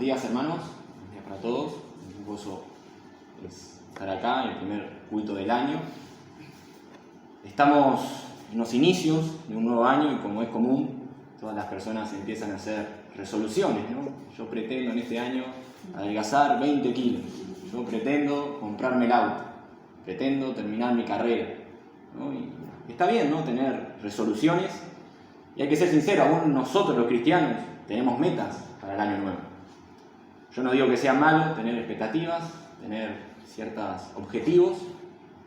días, hermanos. Buenos días para todos. Un gozo estar acá en el primer culto del año. Estamos en los inicios de un nuevo año y, como es común, todas las personas empiezan a hacer resoluciones, ¿no? Yo pretendo en este año adelgazar 20 kilos. Yo pretendo comprarme el auto. Pretendo terminar mi carrera, ¿no? Y está bien, ¿no?, tener resoluciones. Y hay que ser sincero, aún nosotros los cristianos tenemos metas para el año nuevo. Yo no digo que sea malo tener expectativas, tener ciertos objetivos,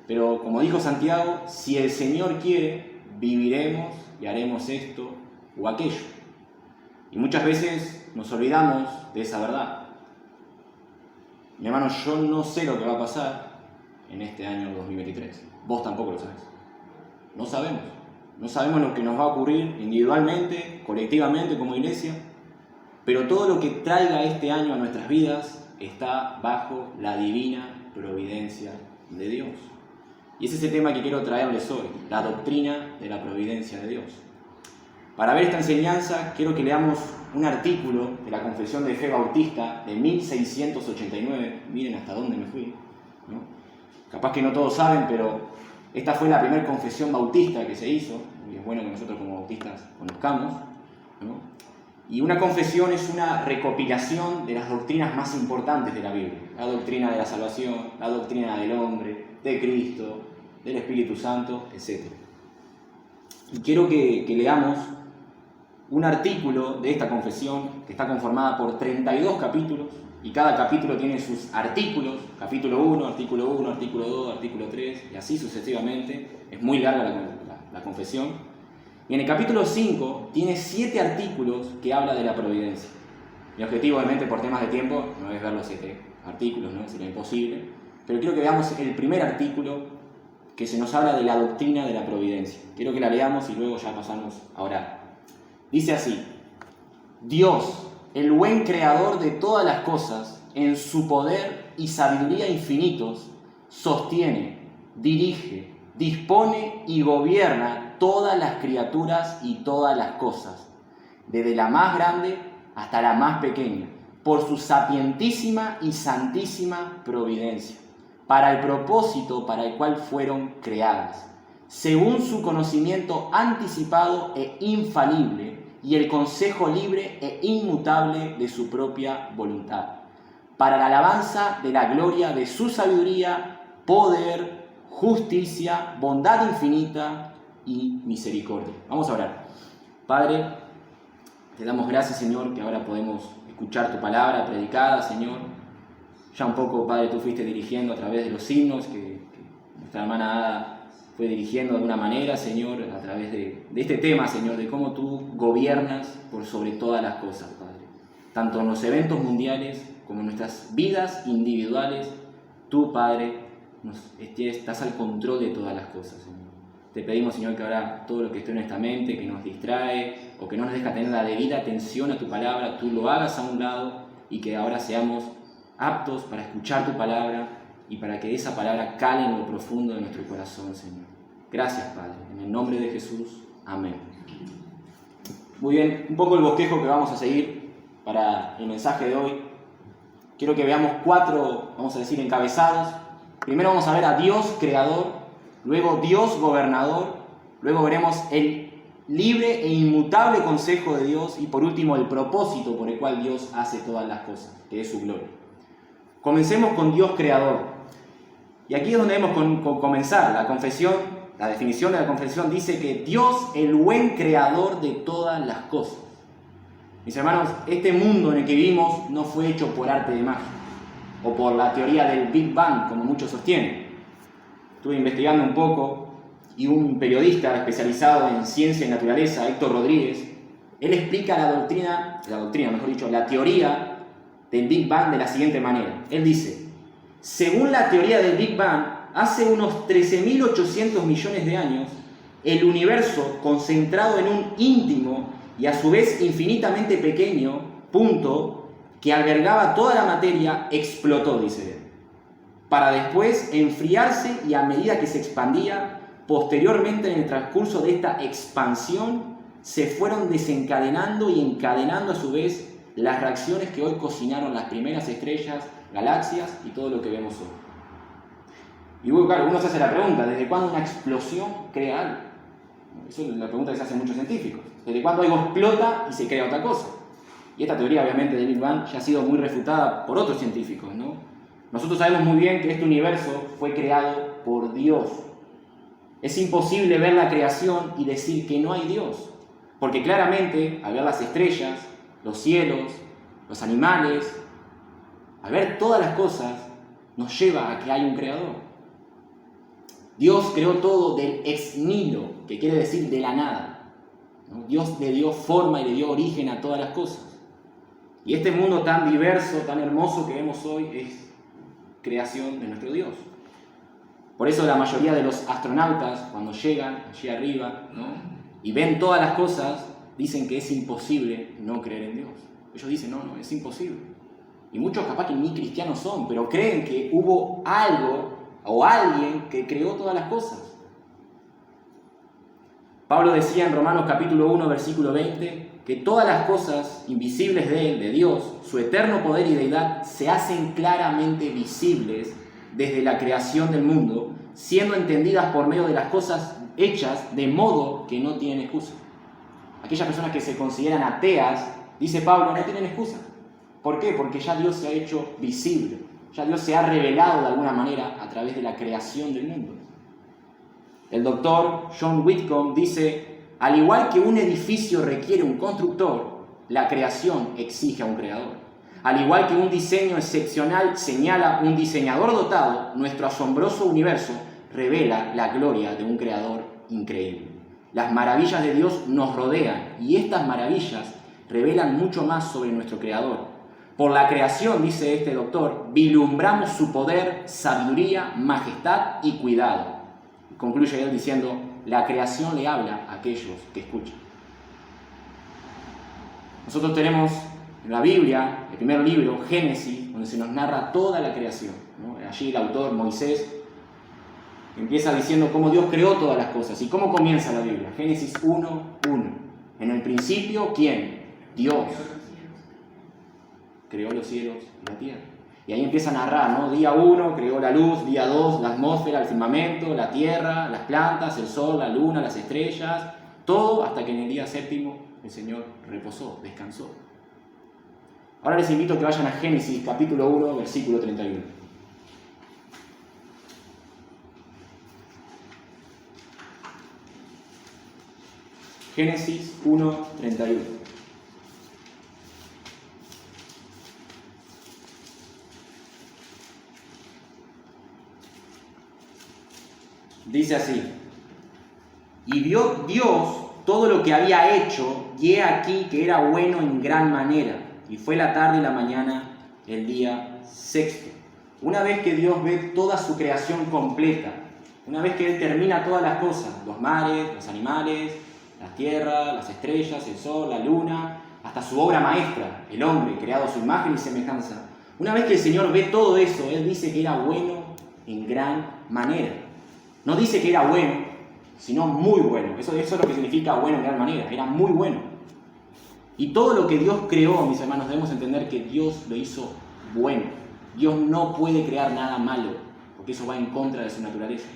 pero como dijo Santiago, si el Señor quiere, viviremos y haremos esto o aquello. Y muchas veces nos olvidamos de esa verdad. Mi hermano, yo no sé lo que va a pasar en este año 2023. Vos tampoco lo sabés. No sabemos. No sabemos lo que nos va a ocurrir individualmente, colectivamente, como iglesia, pero todo lo que traiga este año a nuestras vidas está bajo la divina providencia de Dios. Y ese es el tema que quiero traerles hoy, la doctrina de la providencia de Dios. Para ver esta enseñanza, quiero que leamos un artículo de la Confesión de Fe Bautista de 1689. Miren hasta dónde me fui, ¿no? Capaz que no todos saben, pero esta fue la primera confesión bautista que se hizo, y es bueno que nosotros como bautistas conozcamos, ¿no? Y una confesión es una recopilación de las doctrinas más importantes de la Biblia. La doctrina de la salvación, la doctrina del hombre, de Cristo, del Espíritu Santo, etc. Y quiero que leamos un artículo de esta confesión que está conformada por 32 capítulos, y cada capítulo tiene sus artículos, capítulo 1, artículo 1, artículo 2, artículo 3, y así sucesivamente. Es muy larga la confesión. Y en el capítulo 5 tiene 7 artículos que habla de la providencia. Mi objetivo, obviamente, por temas de tiempo, no es ver los 7 artículos, ¿no? Sería imposible. Pero quiero que veamos el primer artículo que se nos habla de la doctrina de la providencia. Quiero que la leamos y luego ya pasamos a orar. Dice así: Dios, el buen creador de todas las cosas, en su poder y sabiduría infinitos, sostiene, dirige, dispone y gobierna todas las criaturas y todas las cosas, desde la más grande hasta la más pequeña, por su sapientísima y santísima providencia, para el propósito para el cual fueron creadas, según su conocimiento anticipado e infalible, y el consejo libre e inmutable de su propia voluntad, para la alabanza de la gloria de su sabiduría, poder, justicia, bondad infinita y misericordia. Vamos a orar. Padre, te damos gracias, Señor, que ahora podemos escuchar tu palabra predicada, Señor. Ya un poco, Padre, tú fuiste dirigiendo a través de los himnos que nuestra hermana Ada fue dirigiendo de alguna manera, Señor, a través de este tema, Señor, de cómo tú gobiernas por sobre todas las cosas, Padre. Tanto en los eventos mundiales como en nuestras vidas individuales, tú, Padre, estás al control de todas las cosas, Señor. Te pedimos, Señor, que ahora todo lo que esté en nuestra mente, que nos distrae o que no nos deja tener la debida atención a tu palabra, tú lo hagas a un lado y que ahora seamos aptos para escuchar tu palabra y para que esa palabra cale en lo profundo de nuestro corazón, Señor. Gracias, Padre. En el nombre de Jesús. Amén. Muy bien, un poco el bosquejo que vamos a seguir para el mensaje de hoy. Quiero que veamos 4, vamos a decir, encabezados. Primero vamos a ver a Dios creador, luego Dios gobernador, luego veremos el libre e inmutable consejo de Dios y por último el propósito por el cual Dios hace todas las cosas, que es su gloria. Comencemos con Dios creador. Y aquí es donde debemos comenzar. La confesión, la definición de la confesión dice que Dios, el buen creador de todas las cosas. Mis hermanos, este mundo en el que vivimos no fue hecho por arte de magia o por la teoría del Big Bang, como muchos sostienen. Estuve investigando un poco y un periodista especializado en ciencia y naturaleza, Héctor Rodríguez, él explica la teoría del Big Bang de la siguiente manera. Él dice: según la teoría del Big Bang, hace unos 13.800 millones de años, el universo, concentrado en un íntimo y a su vez infinitamente pequeño punto que albergaba toda la materia, explotó, dice él, para después enfriarse y a medida que se expandía, posteriormente en el transcurso de esta expansión, se fueron desencadenando y encadenando a su vez las reacciones que hoy cocinaron las primeras estrellas, galaxias y todo lo que vemos hoy. Y bueno, claro, uno se hace la pregunta, ¿desde cuándo una explosión crea algo? Esa es la pregunta que se hacen muchos científicos. ¿Desde cuándo algo explota y se crea otra cosa? Y esta teoría, obviamente, del Big Bang ya ha sido muy refutada por otros científicos, ¿no? Nosotros sabemos muy bien que este universo fue creado por Dios. Es imposible ver la creación y decir que no hay Dios, porque claramente, al ver las estrellas, los cielos, los animales, al ver todas las cosas, nos lleva a que hay un creador. Dios creó todo del ex nihilo, que quiere decir de la nada, ¿no? Dios le dio forma y le dio origen a todas las cosas. Y este mundo tan diverso, tan hermoso que vemos hoy es creación de nuestro Dios. Por eso la mayoría de los astronautas, cuando llegan allí arriba, ¿no?, y ven todas las cosas, dicen que es imposible no creer en Dios. Ellos dicen, no, es imposible. Y muchos capaz que ni cristianos son, pero creen que hubo algo o alguien que creó todas las cosas. Pablo decía en Romanos capítulo 1, versículo 20, que todas las cosas invisibles de Él, de Dios, su eterno poder y deidad, se hacen claramente visibles desde la creación del mundo, siendo entendidas por medio de las cosas hechas, de modo que no tienen excusa. Aquellas personas que se consideran ateas, dice Pablo, no tienen excusa. ¿Por qué? Porque ya Dios se ha hecho visible, ya Dios se ha revelado de alguna manera a través de la creación del mundo. El doctor John Whitcomb dice, al igual que un edificio requiere un constructor, la creación exige a un creador. Al igual que un diseño excepcional señala un diseñador dotado, nuestro asombroso universo revela la gloria de un creador increíble. Las maravillas de Dios nos rodean y estas maravillas revelan mucho más sobre nuestro creador. Por la creación, dice este doctor, vislumbramos su poder, sabiduría, majestad y cuidado. Concluye él diciendo, la creación le habla a aquellos que escuchan. Nosotros tenemos en la Biblia, el primer libro, Génesis, donde se nos narra toda la creación, ¿no? Allí el autor, Moisés, empieza diciendo cómo Dios creó todas las cosas. ¿Y cómo comienza la Biblia? Génesis 1:1. En el principio, ¿quién? Dios creó los cielos y la tierra. Y ahí empieza a narrar, ¿no? Día 1 creó la luz, día 2 la atmósfera, el firmamento, la tierra, las plantas, el sol, la luna, las estrellas, todo hasta que en el día 7 el Señor reposó, descansó. Ahora les invito a que vayan a Génesis capítulo 1, versículo 31. Génesis 1, 31. Dice así, y vio Dios todo lo que había hecho, y he aquí que era bueno en gran manera, y fue la tarde y la mañana el día 6. Una vez que Dios ve toda su creación completa, una vez que Él termina todas las cosas, los mares, los animales, la tierra, las estrellas, el sol, la luna, hasta su obra maestra, el hombre, creado a su imagen y semejanza, una vez que el Señor ve todo eso, Él dice que era bueno en gran manera. No dice que era bueno, sino muy bueno. Eso es lo que significa bueno en gran manera. Era muy bueno. Y todo lo que Dios creó, mis hermanos, debemos entender que Dios lo hizo bueno. Dios no puede crear nada malo, porque eso va en contra de su naturaleza.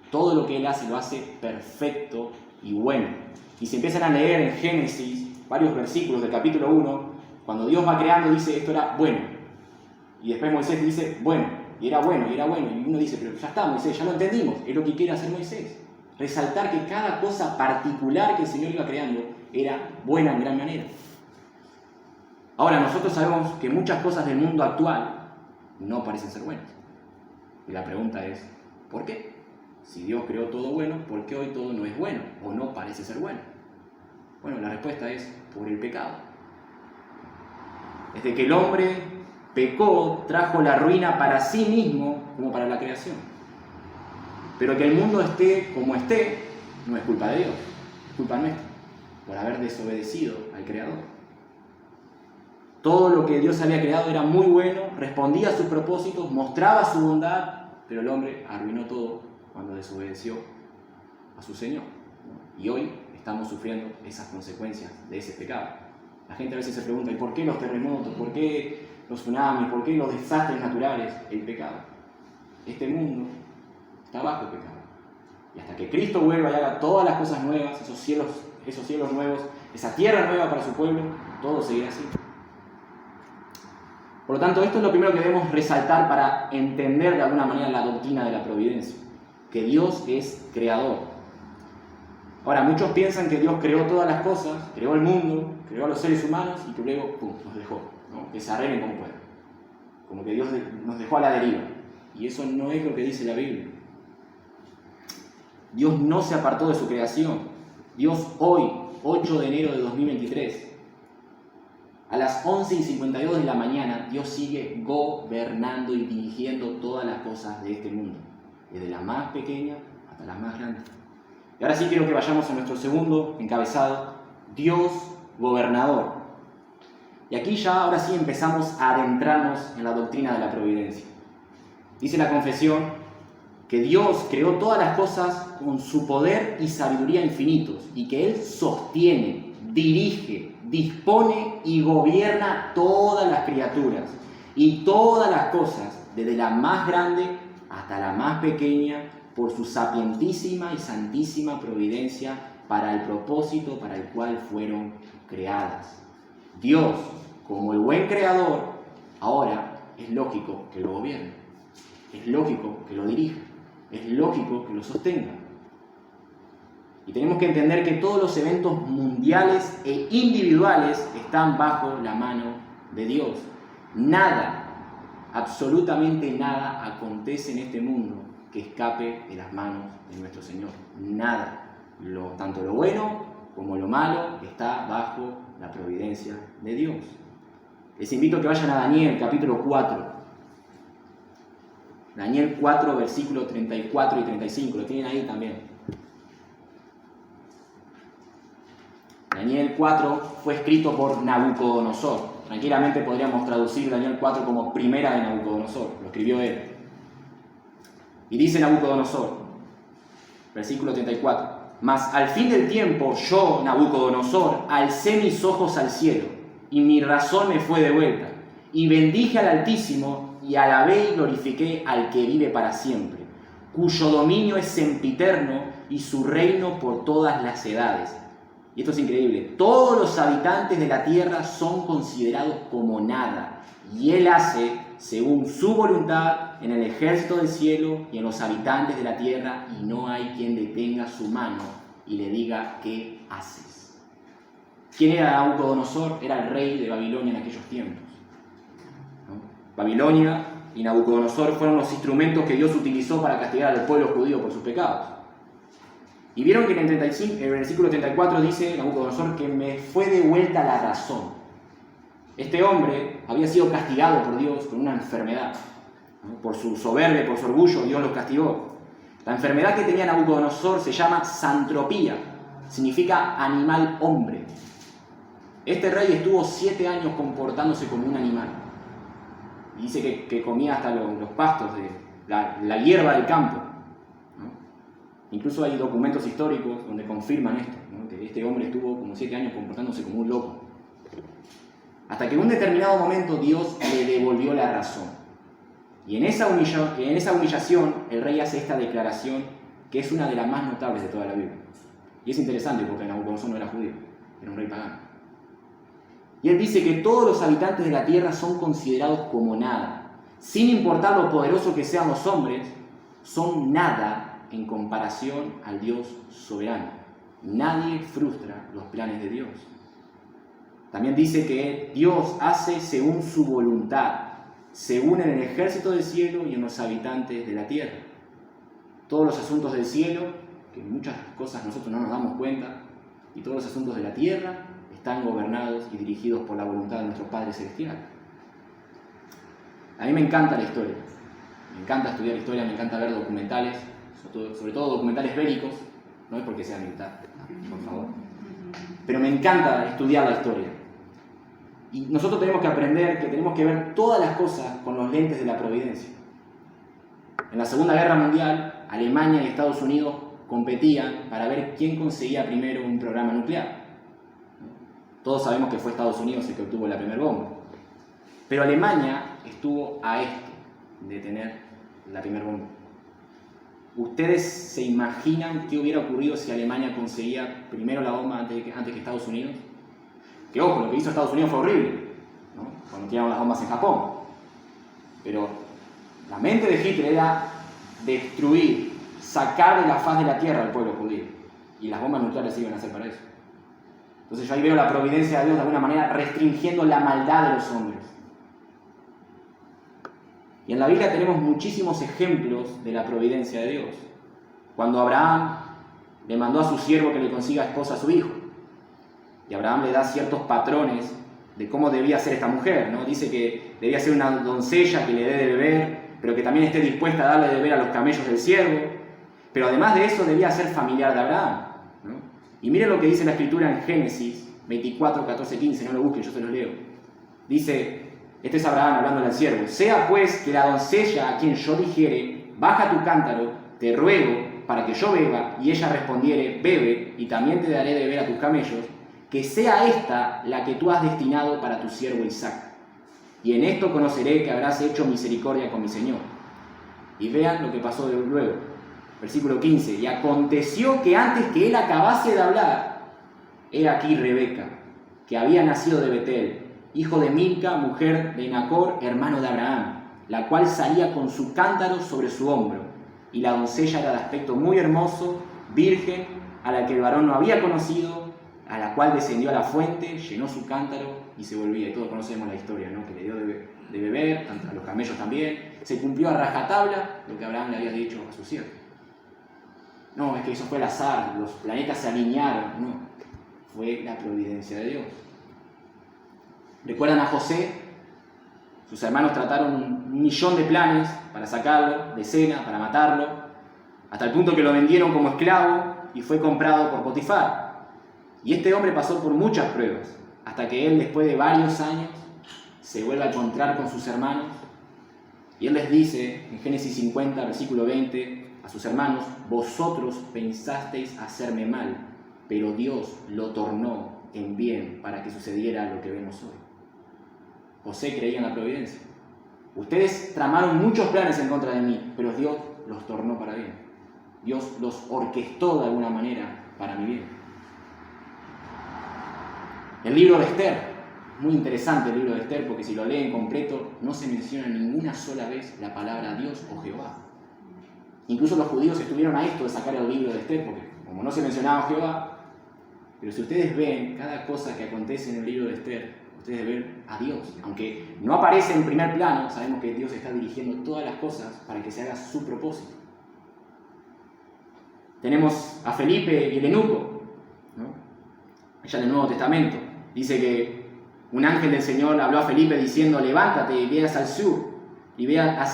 Todo lo que Él hace, lo hace perfecto y bueno. Y si empiezan a leer en Génesis, varios versículos del capítulo 1, cuando Dios va creando, dice, esto era bueno. Y después Moisés dice, bueno. Y era bueno. Y uno dice, pero ya está, Moisés, ya lo entendimos. Es lo que quiere hacer Moisés. Resaltar que cada cosa particular que el Señor iba creando era buena en gran manera. Ahora, nosotros sabemos que muchas cosas del mundo actual no parecen ser buenas. Y la pregunta es, ¿por qué? Si Dios creó todo bueno, ¿por qué hoy todo no es bueno? ¿O no parece ser bueno? Bueno, la respuesta es por el pecado. Desde que el hombre pecó, trajo la ruina para sí mismo como para la creación. Pero que el mundo esté como esté, no es culpa de Dios, es culpa nuestra, por haber desobedecido al Creador. Todo lo que Dios había creado era muy bueno, respondía a sus propósitos, mostraba su bondad, pero el hombre arruinó todo cuando desobedeció a su Señor. Y hoy estamos sufriendo esas consecuencias de ese pecado. La gente a veces se pregunta, ¿y por qué los terremotos? ¿Por qué los tsunamis? ¿Por qué los desastres naturales? El pecado. Este mundo está bajo pecado. Y hasta que Cristo vuelva y haga todas las cosas nuevas, esos cielos nuevos, esa tierra nueva para su pueblo, todo seguirá así. Por lo tanto, esto es lo primero que debemos resaltar para entender de alguna manera la doctrina de la providencia, que Dios es creador. Ahora, muchos piensan que Dios creó todas las cosas, creó el mundo, creó a los seres humanos y que luego, nos dejó, ¿no? Que se arreglen como puedan. Como que Dios nos dejó a la deriva. Y eso no es lo que dice la Biblia. Dios no se apartó de su creación. Dios hoy, 8 de enero de 2023, a las 11:52 de la mañana, Dios sigue gobernando y dirigiendo todas las cosas de este mundo, desde la más pequeña hasta las más grandes. Y ahora sí quiero que vayamos a nuestro segundo encabezado, Dios gobernador. Y aquí ya, ahora sí, empezamos a adentrarnos en la doctrina de la providencia. Dice la confesión que Dios creó todas las cosas con su poder y sabiduría infinitos, y que Él sostiene, dirige, dispone y gobierna todas las criaturas y todas las cosas, desde la más grande hasta la más pequeña, por su sapientísima y santísima providencia para el propósito para el cual fueron creadas. Dios, como el buen creador, ahora es lógico que lo gobierne, es lógico que lo dirija, es lógico que lo sostenga. Y tenemos que entender que todos los eventos mundiales e individuales están bajo la mano de Dios. Nada, absolutamente nada acontece en este mundo que escape de las manos de nuestro Señor. Nada. Tanto lo bueno como lo malo está bajo la providencia de Dios. Les invito a que vayan a Daniel, capítulo 4. Daniel 4, versículos 34 y 35. Lo tienen ahí también. Daniel 4 fue escrito por Nabucodonosor. Tranquilamente podríamos traducir Daniel 4 como primera de Nabucodonosor. Lo escribió él. Y dice Nabucodonosor, versículo 34. Mas al fin del tiempo yo, Nabucodonosor, alcé mis ojos al cielo, y mi razón me fue devuelta. Y bendije al Altísimo, y alabé y glorifiqué al que vive para siempre, cuyo dominio es sempiterno, y su reino por todas las edades. Y esto es increíble. Todos los habitantes de la tierra son considerados como nada, y Él hace, según su voluntad, en el ejército del cielo y en los habitantes de la tierra, y no hay quien detenga su mano y le diga ¿qué haces? ¿Quién era Nabucodonosor? Era el rey de Babilonia en aquellos tiempos, ¿no? Babilonia y Nabucodonosor fueron los instrumentos que Dios utilizó para castigar al pueblo judío por sus pecados. Y vieron que en el versículo 34 dice Nabucodonosor que me fue devuelta la razón. Este hombre había sido castigado por Dios con una enfermedad, ¿no? Por su soberbia, por su orgullo, Dios lo castigó. La enfermedad que tenía Nabucodonosor se llama zantropía, significa animal hombre. Este rey estuvo 7 años comportándose como un animal. Y dice que comía hasta los pastos, la hierba del campo. Incluso hay documentos históricos donde confirman esto, ¿no? Que este hombre estuvo como 7 años comportándose como un loco. Hasta que en un determinado momento Dios le devolvió la razón. Y en esa humillación el rey hace esta declaración que es una de las más notables de toda la Biblia. Y es interesante porque Nabucodonosor no era judío, era un rey pagano. Y él dice que todos los habitantes de la tierra son considerados como nada. Sin importar lo poderosos que sean los hombres, son nada en comparación al Dios soberano. Nadie frustra los planes de Dios. También dice que Dios hace según su voluntad, según en el ejército del cielo y en los habitantes de la tierra. Todos los asuntos del cielo, que muchas cosas nosotros no nos damos cuenta, y todos los asuntos de la tierra están gobernados y dirigidos por la voluntad de nuestro Padre Celestial. A mí me encanta la historia. Me encanta estudiar historia, me encanta ver documentales, sobre todo documentales bélicos, no es porque sea militar, por favor, pero me encanta estudiar la historia. Y nosotros tenemos que aprender que tenemos que ver todas las cosas con los lentes de la providencia. En la Segunda Guerra Mundial, Alemania y Estados Unidos competían para ver quién conseguía primero un programa nuclear. Todos sabemos que fue Estados Unidos el que obtuvo la primera bomba. Pero Alemania estuvo a esto de tener la primera bomba. ¿Ustedes se imaginan qué hubiera ocurrido si Alemania conseguía primero la bomba antes que Estados Unidos? Que ojo, lo que hizo Estados Unidos fue horrible, ¿no? Cuando tiraron las bombas en Japón. Pero la mente de Hitler era destruir, sacar de la faz de la tierra al pueblo judío. Y las bombas nucleares iban a ser para eso. Entonces yo ahí veo la providencia de Dios de alguna manera restringiendo la maldad de los hombres. Y en la Biblia tenemos muchísimos ejemplos de la providencia de Dios. Cuando Abraham le mandó a su siervo que le consiga esposa a su hijo. Y Abraham le da ciertos patrones de cómo debía ser esta mujer, ¿no? Dice que debía ser una doncella que le dé de beber, pero que también esté dispuesta a darle de beber a los camellos del siervo. Pero además de eso debía ser familiar de Abraham, ¿no? Y miren lo que dice la Escritura en Génesis 24, 14, 15, no lo busquen, yo se los leo. Dice... Este es Abraham hablando al siervo. Sea pues que la doncella a quien yo dijere, baja tu cántaro, te ruego, para que yo beba, y ella respondiere, bebe, y también te daré de beber a tus camellos, que sea esta la que tú has destinado para tu siervo Isaac. Y en esto conoceré que habrás hecho misericordia con mi Señor. Y vean lo que pasó luego. Versículo 15. Y aconteció que antes que él acabase de hablar, he aquí Rebeca, que había nacido de Betel, hijo de Milca, mujer de Nacor, hermano de Abraham, la cual salía con su cántaro sobre su hombro. Y la doncella era de aspecto muy hermoso, virgen, a la que el varón no había conocido, a la cual descendió a la fuente, llenó su cántaro y se volvía. Y todos conocemos la historia, ¿no? Que le dio de beber, a los camellos también. Se cumplió a rajatabla lo que Abraham le había dicho a su siervo. No, es que eso fue el azar, los planetas se alinearon. No, fue la providencia de Dios. ¿Recuerdan a José? Sus hermanos trataron 1.000.000 de planes para sacarlo de escena, para matarlo, hasta el punto que lo vendieron como esclavo y fue comprado por Potifar. Y este hombre pasó por muchas pruebas, hasta que él, después de varios años, se vuelve a encontrar con sus hermanos. Y él les dice, en Génesis 50, versículo 20, a sus hermanos, vosotros pensasteis hacerme mal, pero Dios lo tornó en bien para que sucediera lo que vemos hoy. José creía en la providencia. Ustedes tramaron muchos planes en contra de mí, pero Dios los tornó para bien. Dios los orquestó de alguna manera para mi bien. El libro de Esther, muy interesante el libro de Esther, porque si lo leen completo no se menciona ninguna sola vez la palabra Dios o Jehová. Incluso los judíos estuvieron a esto de sacar el libro de Esther, porque como no se mencionaba Jehová, pero si ustedes ven cada cosa que acontece en el libro de Esther, ustedes ven a Dios. Aunque no aparece en primer plano, sabemos que Dios está dirigiendo todas las cosas para que se haga su propósito. Tenemos a Felipe y el eunuco, ¿no? Allá en el Nuevo Testamento. Dice que un ángel del Señor habló a Felipe diciendo, levántate y ve hacia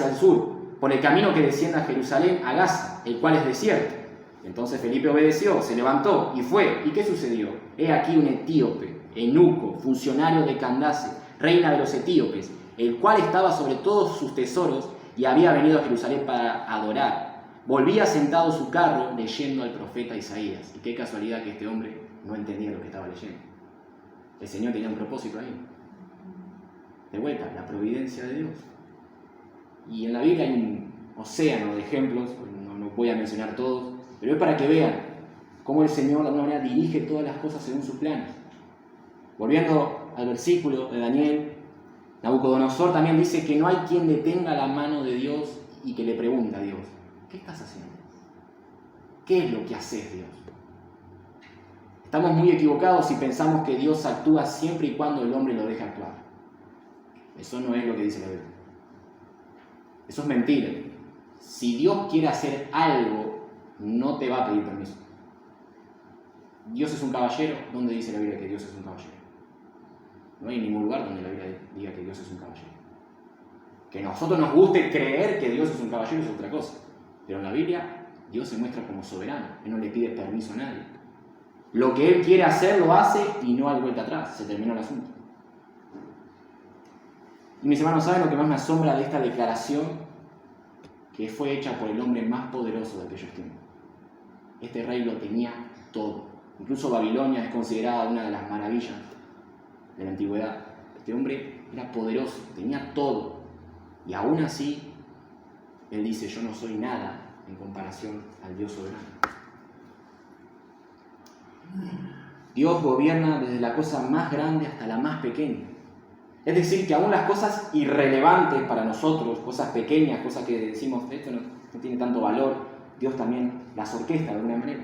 el sur, por el camino que desciende a Jerusalén, a Gaza, el cual es desierto. Entonces Felipe obedeció, se levantó y fue. ¿Y qué sucedió? He aquí un etíope, eunuco, funcionario de Candace, reina de los etíopes, el cual estaba sobre todos sus tesoros y había venido a Jerusalén para adorar. Volvía sentado su carro leyendo al profeta Isaías. Y qué casualidad que este hombre no entendía lo que estaba leyendo. El Señor tenía un propósito ahí. De vuelta, la providencia de Dios. Y en la Biblia hay un océano de ejemplos, no voy a mencionar todos, pero es para que vean cómo el Señor de alguna manera dirige todas las cosas según sus planes. Volviendo al versículo de Daniel, Nabucodonosor también dice que no hay quien detenga la mano de Dios y que le pregunte a Dios, ¿qué estás haciendo? ¿Qué es lo que haces, Dios? Estamos muy equivocados si pensamos que Dios actúa siempre y cuando el hombre lo deja actuar. Eso no es lo que dice la Biblia. Eso es mentira. Si Dios quiere hacer algo, no te va a pedir permiso. Dios es un caballero. ¿Dónde dice la Biblia que Dios es un caballero? No hay ningún lugar donde la Biblia diga que Dios es un caballero. Que a nosotros nos guste creer que Dios es un caballero es otra cosa. Pero en la Biblia, Dios se muestra como soberano. Él no le pide permiso a nadie. Lo que Él quiere hacer, lo hace y no hay vuelta atrás. Se terminó el asunto. Y mis hermanos, ¿saben lo que más me asombra de esta declaración? Que fue hecha por el hombre más poderoso de aquellos tiempos. Este rey lo tenía todo. Incluso Babilonia es considerada una de las maravillas de la antigüedad. Este hombre era poderoso, tenía todo. Y aún así, él dice, yo no soy nada en comparación al Dios soberano. Dios gobierna desde la cosa más grande hasta la más pequeña. Es decir, que aún las cosas irrelevantes para nosotros, cosas pequeñas, cosas que decimos, esto no tiene tanto valor, Dios también las orquesta de alguna manera.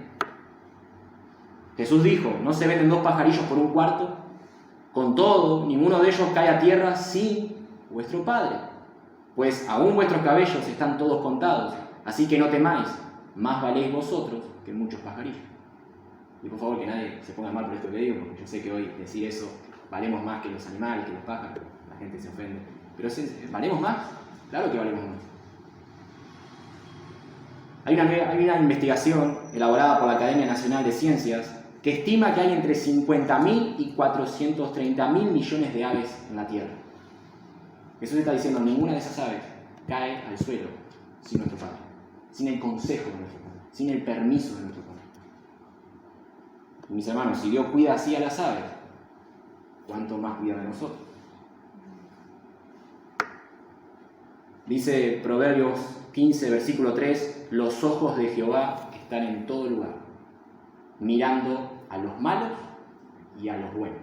Jesús dijo, no se venden 2 pajarillos por un cuarto, con todo, ninguno de ellos cae a tierra sin vuestro Padre. Pues aún vuestros cabellos están todos contados, así que no temáis, más valéis vosotros que muchos pajarillos. Y por favor que nadie se ponga mal por esto que digo, porque yo sé que hoy decir eso, valemos más que los animales, que los pájaros, la gente se ofende. Pero ¿valemos más? Claro que valemos más. Hay una investigación elaborada por la Academia Nacional de Ciencias que estima que hay entre 50.000 y 430.000 millones de aves en la Tierra. Jesús está diciendo, ninguna de esas aves cae al suelo sin nuestro Padre, sin el consejo de nuestro Padre, sin el permiso de nuestro Padre. Y mis hermanos, si Dios cuida así a las aves, ¿cuánto más cuida de nosotros? Dice Proverbios 15, versículo 3, los ojos de Jehová están en todo lugar, mirando a los malos y a los buenos.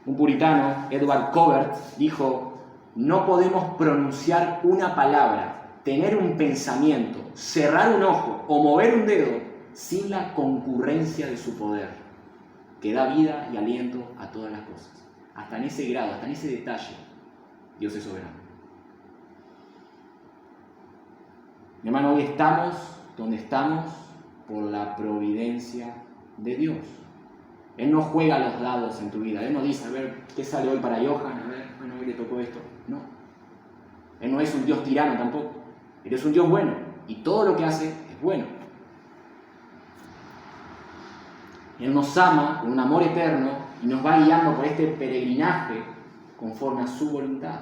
Un puritano, Edward Covert, dijo, no podemos pronunciar una palabra, tener un pensamiento, cerrar un ojo o mover un dedo sin la concurrencia de su poder, que da vida y aliento a todas las cosas. Hasta en ese grado, hasta en ese detalle, Dios es soberano. Mi hermano, hoy estamos donde estamos por la providencia de Dios. Él no juega los dados en tu vida. Él no dice, a ver, ¿qué sale hoy para Johan? A ver, bueno, hoy le tocó esto. No. Él no es un Dios tirano tampoco. Él es un Dios bueno. Y todo lo que hace es bueno. Él nos ama con un amor eterno y nos va guiando por este peregrinaje conforme a su voluntad.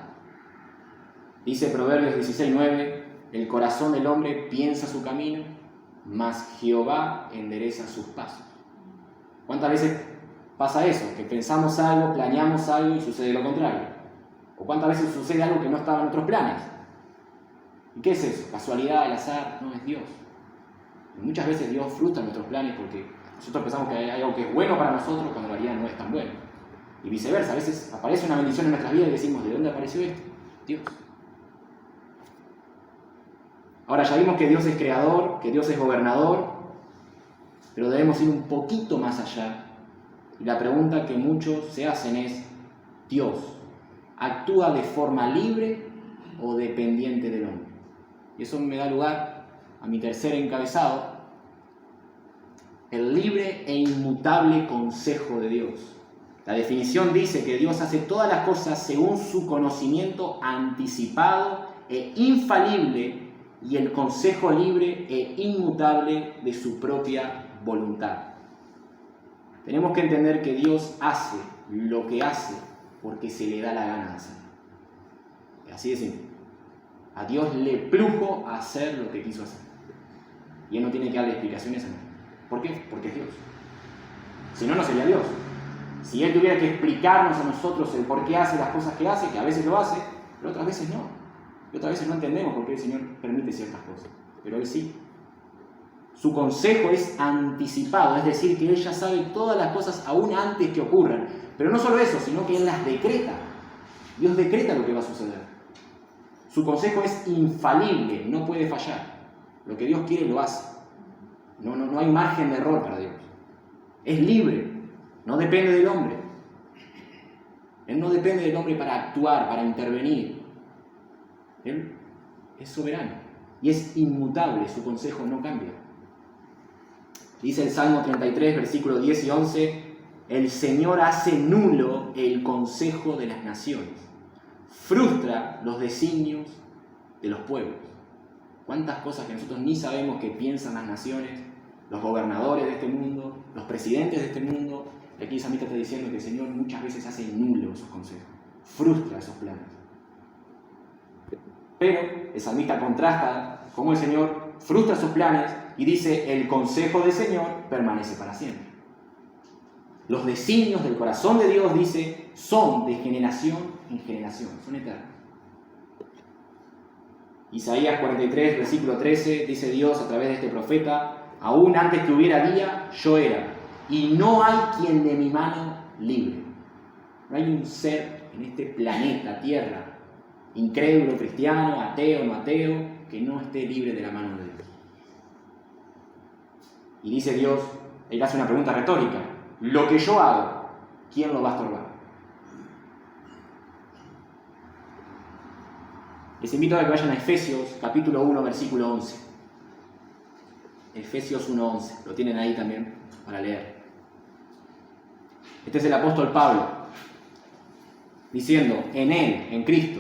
Dice Proverbios 16:9, el corazón del hombre piensa su camino, mas Jehová endereza sus pasos. ¿Cuántas veces pasa eso? Que pensamos algo, planeamos algo y sucede lo contrario. ¿O cuántas veces sucede algo que no estaba en nuestros planes? ¿Y qué es eso? ¿Casualidad, el azar? No, es Dios. Y muchas veces Dios frustra nuestros planes porque nosotros pensamos que hay algo que es bueno para nosotros cuando en realidad no es tan bueno. Y viceversa, a veces aparece una bendición en nuestras vidas y decimos, ¿de dónde apareció esto? Dios. Ahora ya vimos que Dios es creador, que Dios es gobernador, pero debemos ir un poquito más allá. Y la pregunta que muchos se hacen es, ¿Dios actúa de forma libre o dependiente del hombre? Y eso me da lugar a mi tercer encabezado, el libre e inmutable consejo de Dios. La definición dice que Dios hace todas las cosas según su conocimiento anticipado e infalible y el consejo libre e inmutable de su propia voluntad. Tenemos que entender que Dios hace lo que hace porque se le da la gana de hacerlo. Así de simple. A Dios le plujo a hacer lo que quiso hacer. Y Él no tiene que darle explicaciones a nadie. ¿Por qué? Porque es Dios. Si no, no sería Dios. Si Él tuviera que explicarnos a nosotros el por qué hace las cosas que hace, que a veces lo hace, pero otras veces no. Y otras veces no entendemos por qué el Señor permite ciertas cosas. Pero Él sí. Su consejo es anticipado, es decir, que Él ya sabe todas las cosas aún antes que ocurran. Pero no solo eso, sino que Él las decreta. Dios decreta lo que va a suceder. Su consejo es infalible, no puede fallar. Lo que Dios quiere lo hace. No hay margen de error para Dios. Es libre, no depende del hombre. Él no depende del hombre para actuar, para intervenir. Él es soberano y es inmutable, su consejo no cambia. Dice el Salmo 33, versículos 10 y 11, el Señor hace nulo el consejo de las naciones, frustra los designios de los pueblos. ¿Cuántas cosas que nosotros ni sabemos que piensan las naciones, los gobernadores de este mundo, los presidentes de este mundo? Y aquí el salmista está diciendo que el Señor muchas veces hace nulo esos consejos, frustra esos planes. Pero el salmista contrasta cómo el Señor frustra sus planes y dice, el consejo del Señor permanece para siempre. Los designios del corazón de Dios, dice, son de generación en generación, son eternos. Isaías 43, versículo 13, dice Dios a través de este profeta: aún antes que hubiera día, yo era, y no hay quien de mi mano libre. No hay un ser en este planeta, Tierra, incrédulo, cristiano, ateo, no ateo, que no esté libre de la mano de Dios. Y dice Dios, él hace una pregunta retórica: lo que yo hago, ¿quién lo va a estorbar? Les invito a que vayan a Efesios, capítulo 1, versículo 11. Efesios 1:11, lo tienen ahí también para leer. Este es el apóstol Pablo, diciendo: en Él, en Cristo,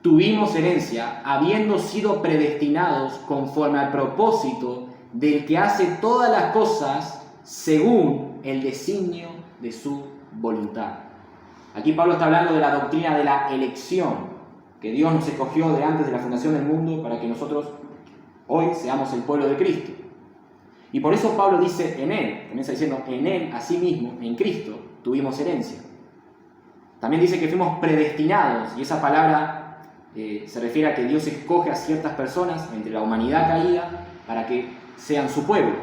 tuvimos herencia, habiendo sido predestinados conforme al propósito del que hace todas las cosas según el designio de su voluntad. Aquí Pablo está hablando de la doctrina de la elección, que Dios nos escogió de antes de la fundación del mundo para que nosotros hoy seamos el pueblo de Cristo. Y por eso Pablo dice en Él, también está diciendo en Él, asimismo, en Cristo, tuvimos herencia. También dice que fuimos predestinados, y esa palabra se refiere a que Dios escoge a ciertas personas entre la humanidad caída para que sean su pueblo.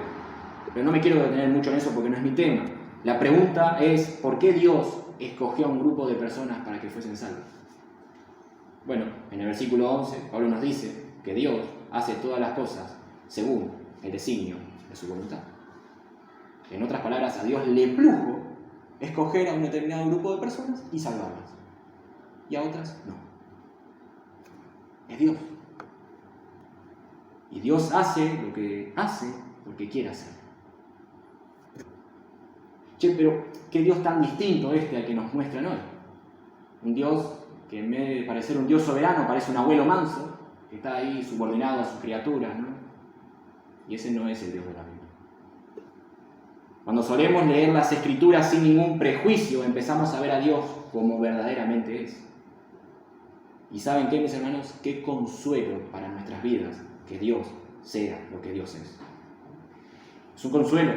Pero no me quiero detener mucho en eso porque no es mi tema. La pregunta es: ¿por qué Dios escogió a un grupo de personas para que fuesen salvos? Bueno, en el versículo 11, Pablo nos dice que Dios hace todas las cosas según el designio de su voluntad. En otras palabras, a Dios le plujo escoger a un determinado grupo de personas y salvarlas. Y a otras no. Es Dios. Y Dios hace lo que hace porque quiere hacer. Che, pero qué Dios tan distinto este al que nos muestran hoy. Un Dios que en vez de parecer un Dios soberano parece un abuelo manso que está ahí subordinado a sus criaturas, ¿no? Y ese no es el Dios de la Biblia. Cuando solemos leer las Escrituras sin ningún prejuicio, empezamos a ver a Dios como verdaderamente es. Y ¿saben qué, mis hermanos? Qué consuelo para nuestras vidas que Dios sea lo que Dios es. Es un consuelo.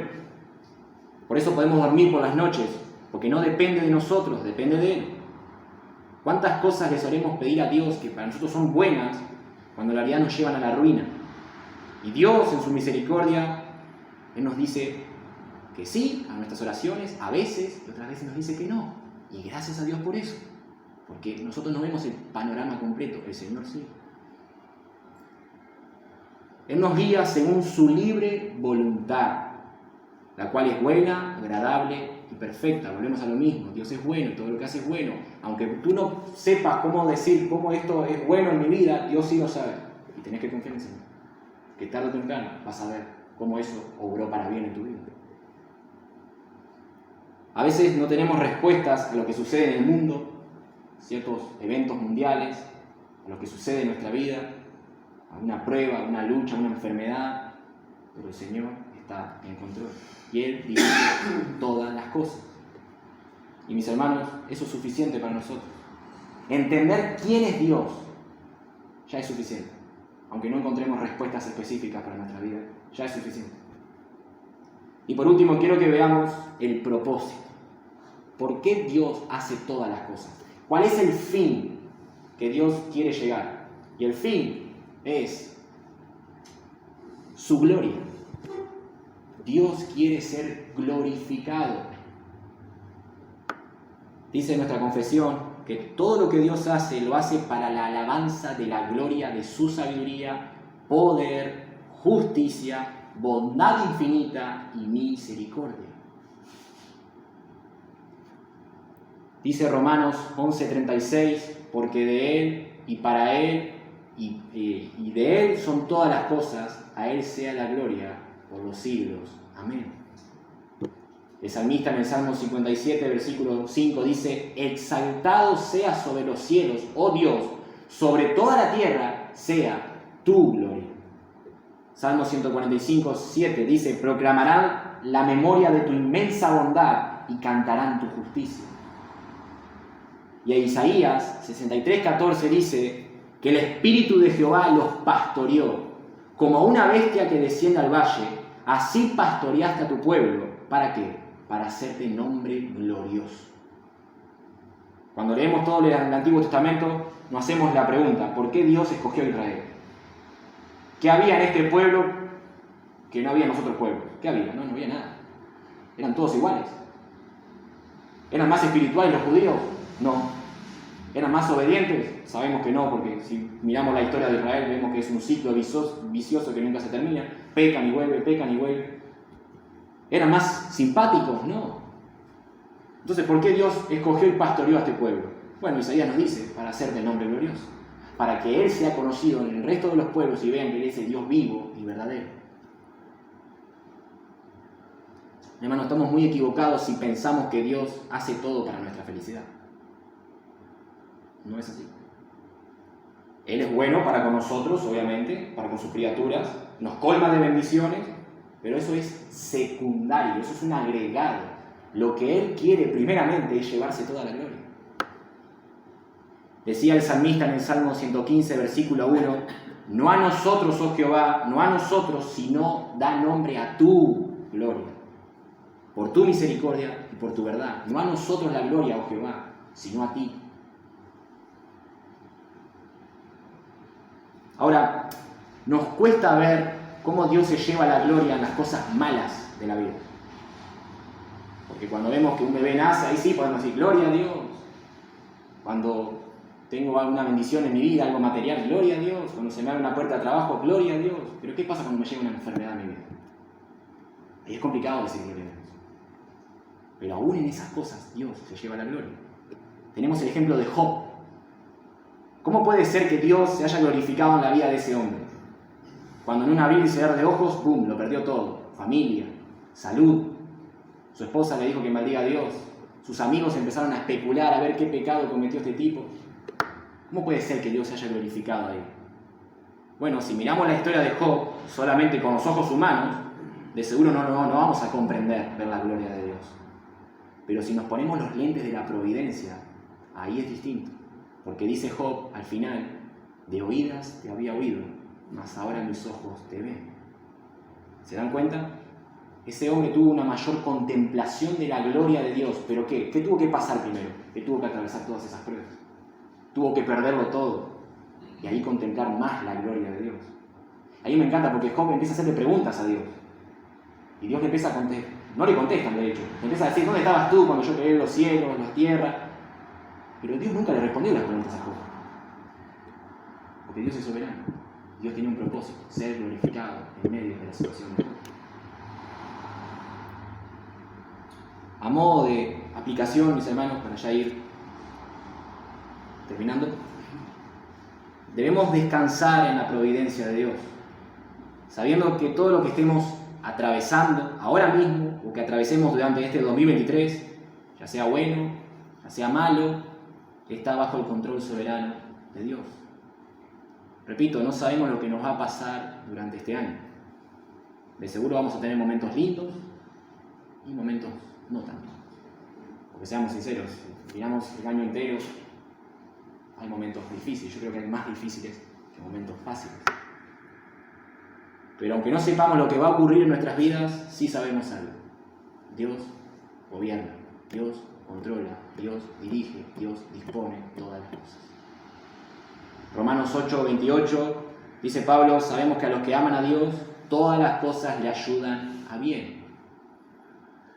Por eso podemos dormir por las noches, porque no depende de nosotros, depende de Él. ¿Cuántas cosas le solemos pedir a Dios que para nosotros son buenas, cuando en realidad nos llevan a la ruina? Y Dios, en su misericordia, Él nos dice que sí a nuestras oraciones, a veces, y otras veces nos dice que no. Y gracias a Dios por eso, porque nosotros no vemos el panorama completo, el Señor sí. Él nos guía según su libre voluntad, la cual es buena, agradable y perfecta. Volvemos a lo mismo: Dios es bueno, todo lo que hace es bueno. Aunque tú no sepas cómo decir cómo esto es bueno en mi vida, Dios sí lo sabe. Y tenés que confiar en el Señor, que tarde o temprano vas a ver cómo eso obró para bien en tu vida. A veces no tenemos respuestas a lo que sucede en el mundo, ciertos eventos mundiales, a lo que sucede en nuestra vida, a una prueba, a una lucha, a una enfermedad, pero el Señor está en control y Él dirige todas las cosas. Y mis hermanos, eso es suficiente para nosotros. Entender quién es Dios ya es suficiente. Aunque no encontremos respuestas específicas para nuestra vida, ya es suficiente. Y por último, quiero que veamos el propósito. ¿Por qué Dios hace todas las cosas? ¿Cuál es el fin que Dios quiere llegar? Y el fin es su gloria. Dios quiere ser glorificado. Dice nuestra confesión que todo lo que Dios hace, lo hace para la alabanza de la gloria de su sabiduría, poder, justicia, bondad infinita y misericordia. Dice Romanos 11:36, porque de Él y para Él y de Él son todas las cosas, a Él sea la gloria por los siglos. Amén. El salmista en el Salmo 57, versículo 5 dice: exaltado sea sobre los cielos, oh Dios, sobre toda la tierra sea tu gloria. Salmo 145, 7 dice: proclamarán la memoria de tu inmensa bondad y cantarán tu justicia. Y a Isaías 63, 14 dice que el Espíritu de Jehová los pastoreó, como una bestia que desciende al valle, así pastoreaste a tu pueblo. ¿Para qué? para hacerte nombre glorioso. Cuando leemos todo el Antiguo Testamento, nos hacemos la pregunta, ¿por qué Dios escogió a Israel? ¿Qué había en este pueblo que no había en los otros pueblos? ¿Qué había? No había nada. Eran todos iguales. ¿Eran más espirituales los judíos? No. ¿Eran más obedientes? Sabemos que no, porque si miramos la historia de Israel vemos que es un ciclo vicioso que nunca se termina. Pecan y vuelven, pecan y vuelven. ¿Eran más simpáticos? No. Entonces, ¿por qué Dios escogió y pastoreó a este pueblo? Bueno, Isaías nos dice, para hacer de nombre glorioso. Para que Él sea conocido en el resto de los pueblos y vean que Él es el Dios vivo y verdadero. Hermano, estamos muy equivocados si pensamos que Dios hace todo para nuestra felicidad. No es así. Él es bueno para con nosotros, obviamente, para con sus criaturas, nos colma de bendiciones, pero eso es secundario, eso es un agregado. Lo que Él quiere primeramente es llevarse toda la gloria. Decía el salmista en el Salmo 115, versículo 1, no a nosotros, oh Jehová, no a nosotros, sino da nombre a tu gloria, por tu misericordia y por tu verdad. No a nosotros la gloria, oh Jehová, sino a ti. Ahora, nos cuesta ver cómo Dios se lleva la gloria en las cosas malas de la vida. Porque cuando vemos que un bebé nace, ahí sí podemos decir, gloria a Dios. Cuando tengo alguna bendición en mi vida, algo material, gloria a Dios. Cuando se me abre una puerta de trabajo, gloria a Dios. Pero ¿qué pasa cuando me llega una enfermedad a mi vida? Ahí es complicado decir gloria a Dios. Pero aún en esas cosas, Dios se lleva la gloria. Tenemos el ejemplo de Job. ¿Cómo puede ser que Dios se haya glorificado en la vida de ese hombre? Cuando en un abrir y cerrar de ojos, ¡pum!, lo perdió todo. Familia, salud. Su esposa le dijo que maldiga a Dios. Sus amigos empezaron a especular a ver qué pecado cometió este tipo. ¿Cómo puede ser que Dios se haya glorificado ahí? Bueno, si miramos la historia de Job solamente con los ojos humanos, de seguro no vamos a comprender ver la gloria de Dios. Pero si nos ponemos los lentes de la providencia, ahí es distinto. Porque dice Job al final, de oídas te había oído, mas ahora mis ojos te ven. ¿Se dan cuenta? Ese hombre tuvo una mayor contemplación de la gloria de Dios. ¿Pero qué? ¿Qué tuvo que pasar primero? Que tuvo que atravesar todas esas pruebas. Tuvo que perderlo todo. Y ahí contemplar más la gloria de Dios. Ahí me encanta porque Job empieza a hacerle preguntas a Dios. Y Dios le empieza a contestar. No le contestan, de hecho. Le empieza a decir, ¿dónde estabas tú cuando yo creé los cielos, las tierras? Pero Dios nunca le respondió las preguntas a Job. Porque Dios es soberano. Dios tiene un propósito, ser glorificado en medio de la situación de Job. A modo de aplicación, mis hermanos, para ya ir terminando, debemos descansar en la providencia de Dios, sabiendo que todo lo que estemos atravesando ahora mismo, o que atravesemos durante este 2023, ya sea bueno, ya sea malo, está bajo el control soberano de Dios. Repito, no sabemos lo que nos va a pasar durante este año. De seguro vamos a tener momentos lindos y momentos no tanto. Porque seamos sinceros, si miramos el año entero, hay momentos difíciles. Yo creo que hay más difíciles que momentos fáciles. Pero aunque no sepamos lo que va a ocurrir en nuestras vidas, sí sabemos algo. Dios gobierna, Dios controla, Dios dirige, Dios dispone todas las cosas. Romanos 8:28 dice Pablo, sabemos que a los que aman a Dios, todas las cosas le ayudan a bien.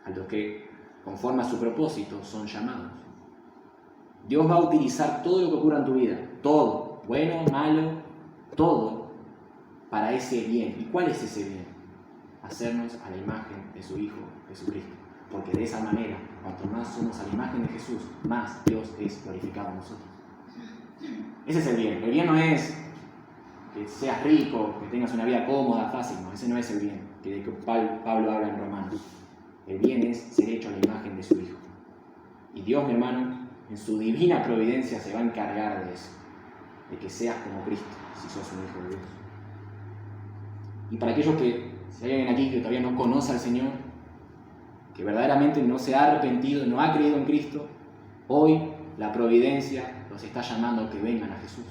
A los que, conforme a su propósito, son llamados. Dios va a utilizar todo lo que ocurra en tu vida, todo, bueno, malo, todo, para ese bien. ¿Y cuál es ese bien? Hacernos a la imagen de su Hijo Jesucristo. Porque de esa manera, cuanto más somos a la imagen de Jesús, más Dios es glorificado en nosotros. Ese es el bien. El bien no es que seas rico, que tengas una vida cómoda, fácil. No, ese no es el bien de que Pablo habla en Romanos. El bien es ser hecho a la imagen de su Hijo. Y Dios, mi hermano, en su divina providencia se va a encargar de eso, de que seas como Cristo, si sos un hijo de Dios. Y para aquellos que, si hay alguien aquí que todavía no conoce al Señor, que verdaderamente no se ha arrepentido, no ha creído en Cristo, hoy la providencia los está llamando a que vengan a Jesús.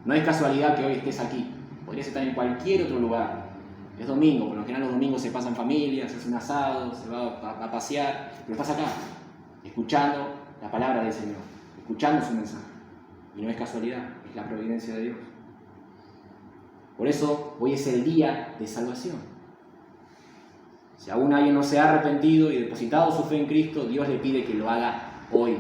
No es casualidad que hoy estés aquí, podrías estar en cualquier otro lugar, Es domingo, por lo general los domingos se pasa en familia, se hace un asado, se va a pasear, pero estás acá, escuchando la palabra del Señor, escuchando su mensaje. Y no es casualidad, es la providencia de Dios. Por eso hoy es el día de salvación. Si aún alguien no se ha arrepentido y depositado su fe en Cristo, Dios le pide que lo haga hoy,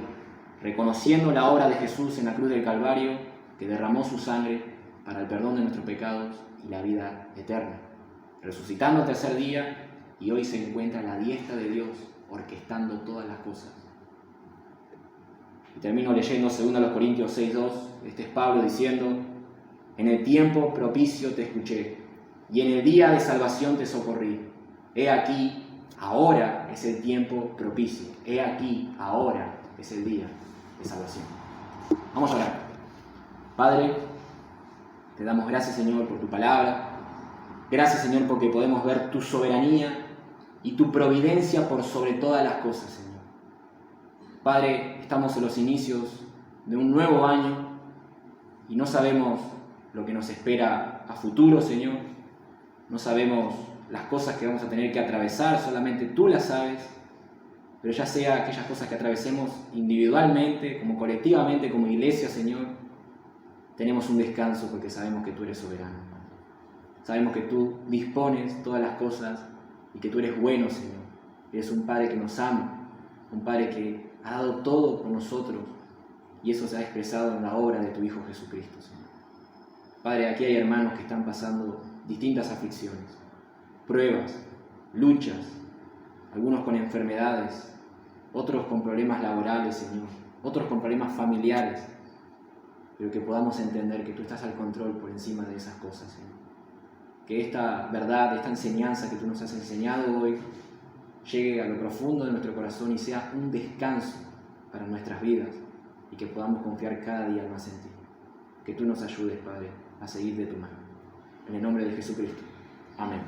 reconociendo la obra de Jesús en la cruz del Calvario, que derramó su sangre para el perdón de nuestros pecados y la vida eterna. Resucitando al tercer día, y hoy se encuentra a la diestra de Dios, orquestando todas las cosas. Y termino leyendo 2 Corintios 6:2, este es Pablo diciendo: en el tiempo propicio te escuché, y en el día de salvación te socorrí. He aquí, ahora es el tiempo propicio. He aquí, ahora es el día de salvación. Vamos a orar. Padre, te damos gracias, Señor, por tu palabra. Gracias, Señor, porque podemos ver tu soberanía y tu providencia por sobre todas las cosas, Señor. Padre, estamos en los inicios de un nuevo año y no sabemos lo que nos espera a futuro, Señor. No sabemos las cosas que vamos a tener que atravesar, solamente tú las sabes. Pero ya sea aquellas cosas que atravesemos individualmente, como colectivamente, como iglesia, Señor, tenemos un descanso porque sabemos que tú eres soberano. Sabemos que tú dispones todas las cosas y que tú eres bueno, Señor. Eres un Padre que nos ama, un Padre que ha dado todo por nosotros, y eso se ha expresado en la obra de tu Hijo Jesucristo, Señor. Padre, aquí hay hermanos que están pasando distintas aflicciones, pruebas, luchas, algunos con enfermedades, otros con problemas laborales, Señor, otros con problemas familiares, pero que podamos entender que tú estás al control por encima de esas cosas, Señor. Que esta verdad, esta enseñanza que tú nos has enseñado hoy, llegue a lo profundo de nuestro corazón y sea un descanso para nuestras vidas, y que podamos confiar cada día más en ti. Que tú nos ayudes, Padre, a seguir de tu mano. En el nombre de Jesucristo. Amén.